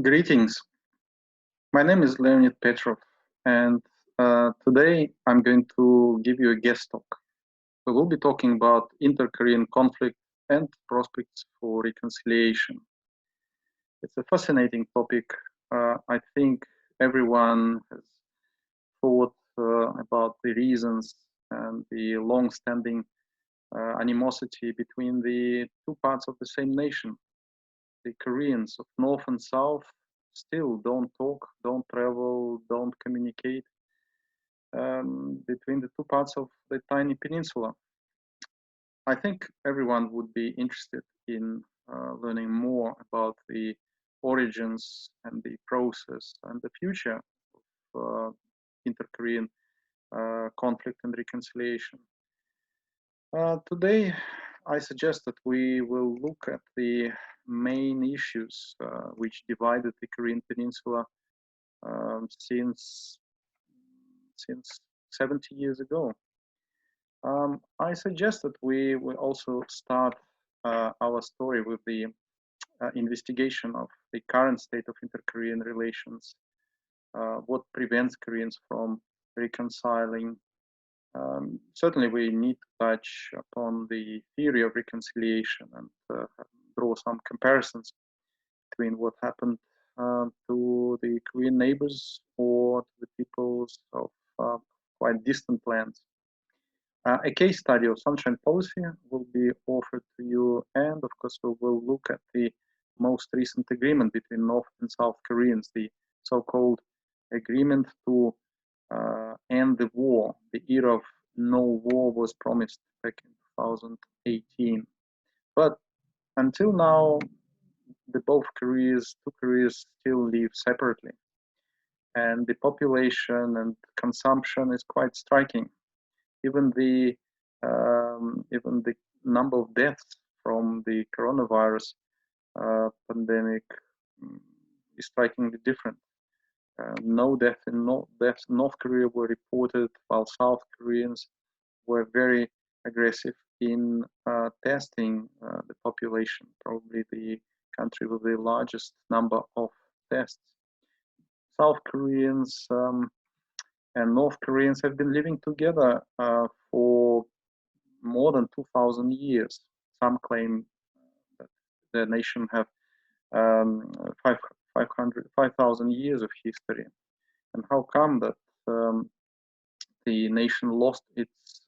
Greetings. My name is Leonid Petrov, and today I'm going to give you a guest talk. We will be talking about inter-Korean conflict and prospects for reconciliation. It's a fascinating topic. I think everyone has thought about the reasons and the long-standing animosity between the two parts of the same nation. The Koreans of North and South still don't talk, don't travel, don't communicate between the two parts of the tiny peninsula. I think everyone would be interested in learning more about the origins and the process and the future of inter-Korean conflict and reconciliation. Today, I suggest that we will look at the main issues which divided the Korean Peninsula since 70 years ago. I suggest that we will also start our story with the investigation of the current state of inter-Korean relations, what prevents Koreans from reconciling. Certainly, we need to touch upon the theory of reconciliation and draw some comparisons between what happened to the Korean neighbors or to the peoples of quite distant lands. A case study of sunshine policy will be offered to you, and of course, we will look at the most recent agreement between North and South Koreans, the so-called agreement to end the war. The era of no war was promised back in 2018. But until now, two Koreas still live separately. And the population and consumption is quite striking. Even the number of deaths from the coronavirus pandemic is strikingly different. No deaths in North Korea were reported, while South Koreans were very aggressive in testing the population, probably the country with the largest number of tests. South Koreans and North Koreans have been living together for more than 2,000 years. Some claim that the nation have 5,000 years of history. And how come that the nation lost its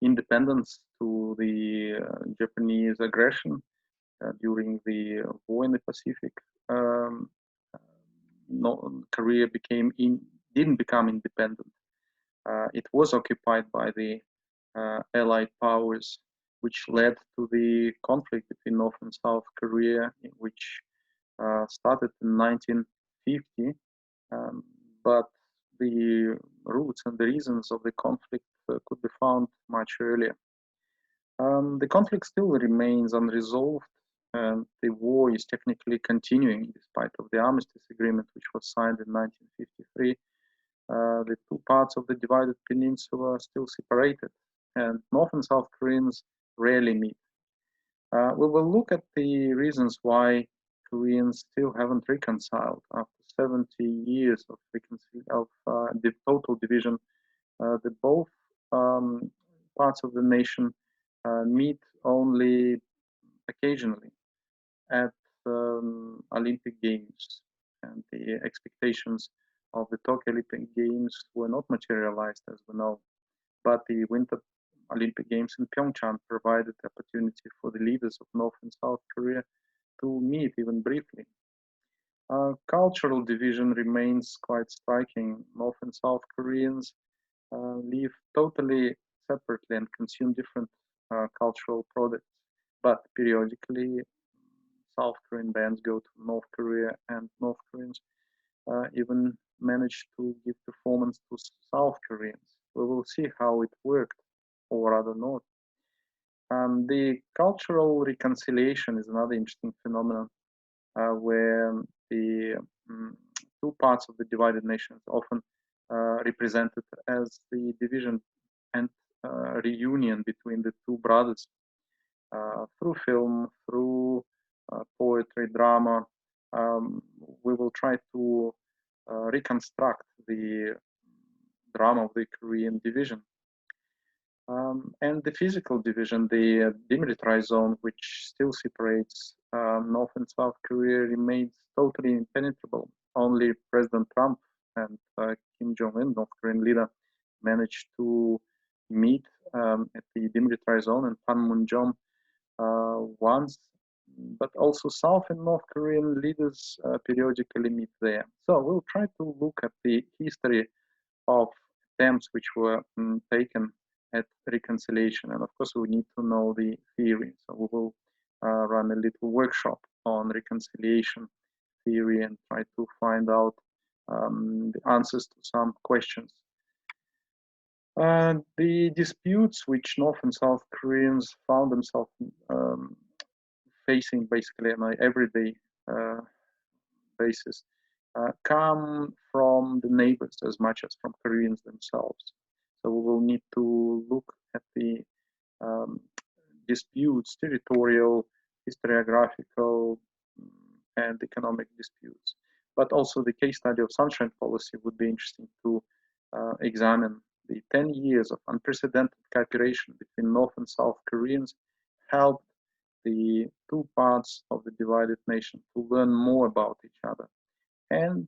independence to the Japanese aggression during the war in the Pacific? Korea didn't become independent. It was occupied by the Allied powers, which led to the conflict between North and South Korea, which started in 1950. But the roots and the reasons of the conflict could be found much earlier. The conflict still remains unresolved, and the war is technically continuing despite of the armistice agreement, which was signed in 1953. The two parts of the divided peninsula are still separated, and North and South Koreans rarely meet. We will look at the reasons why Koreans still haven't reconciled after 70 years of the total division. The both parts of the nation meet only occasionally at Olympic Games, and the expectations of the Tokyo Olympic Games were not materialized, as we know. But the Winter Olympic Games in PyeongChang provided the opportunity for the leaders of North and South Korea to meet even briefly. Cultural division remains quite striking. North and South Koreans live totally separately and consume different cultural products. But periodically, South Korean bands go to North Korea, and North Koreans even manage to give performance to South Koreans. We will see how it worked, or rather not. The cultural reconciliation is another interesting phenomenon where the two parts of the divided nations often represented as the division and reunion between the two brothers through film, through poetry, drama, we will try to reconstruct the drama of the Korean division. And the physical division, the demilitarized zone, which still separates North and South Korea, remains totally impenetrable. Only President Trump and Kim Jong-un, North Korean leader, managed to meet at the demilitarized zone and Panmunjom once, but also South and North Korean leaders periodically meet there. So we'll try to look at the history of attempts which were taken at reconciliation, and of course we need to know the theory. So we will run a little workshop on reconciliation theory and try to find out the answers to some questions. The disputes which North and South Koreans found themselves facing basically on an everyday basis come from the neighbors as much as from Koreans themselves. So we will need to look at the disputes, territorial, historiographical, and economic disputes. But also the case study of Sunshine Policy would be interesting to examine. The 10 years of unprecedented cooperation between North and South Koreans helped the two parts of the divided nation to learn more about each other. And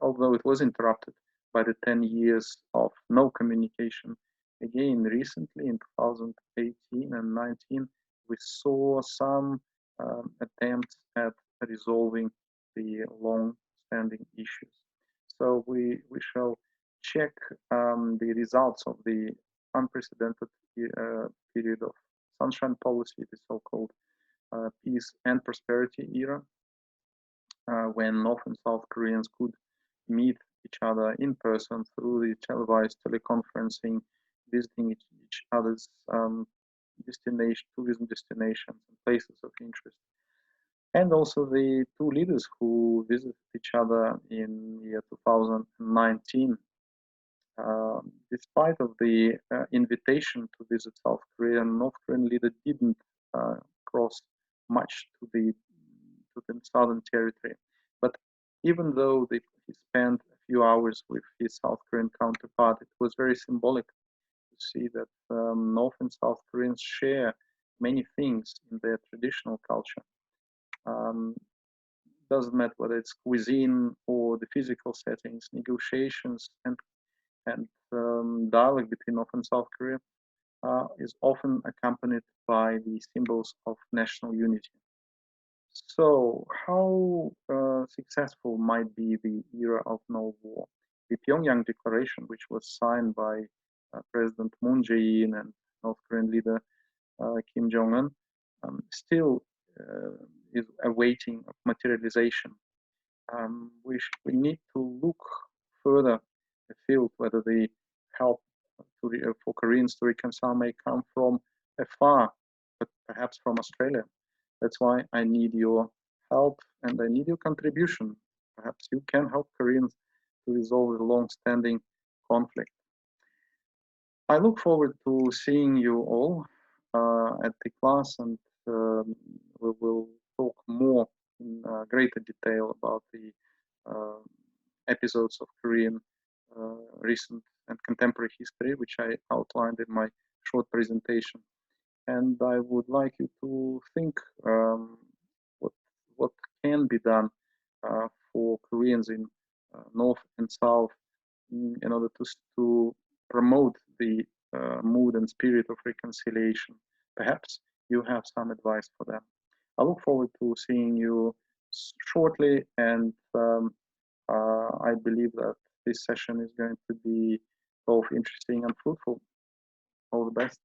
although it was interrupted by the 10 years of no communication, again, recently in 2018 and 19, we saw some attempts at resolving the long-standing issues. So we shall check the results of the unprecedented period of Sunshine Policy, the so-called peace and prosperity era, when North and South Koreans could meet each other in person through the televised teleconferencing, visiting each other's tourism destinations and places of interest. And also the two leaders who visited each other in the year 2019. Despite of the invitation to visit South Korea, North Korean leader didn't cross much to the southern territory. But even though he spent a few hours with his South Korean counterpart, it was very symbolic to see that North and South Koreans share many things in their traditional culture. Doesn't matter whether it's cuisine or the physical settings, negotiations and dialogue between North and South Korea is often accompanied by the symbols of national unity. So how successful might be the era of no war? The Pyongyang Declaration, which was signed by President Moon Jae-in and North Korean leader Kim Jong-un, still is awaiting materialization. We need to look further afield whether the help for Koreans to reconcile may come from afar, but perhaps from Australia. That's why I need your help and I need your contribution. Perhaps you can help Koreans to resolve the long-standing conflict. I look forward to seeing you all at the class, and we will talk more in greater detail about the episodes of Korean recent and contemporary history, which I outlined in my short presentation. And I would like you to think what can be done for Koreans in North and South in order to promote the mood and spirit of reconciliation. Perhaps you have some advice for them. I look forward to seeing you shortly, and I believe that this session is going to be both interesting and fruitful. All the best.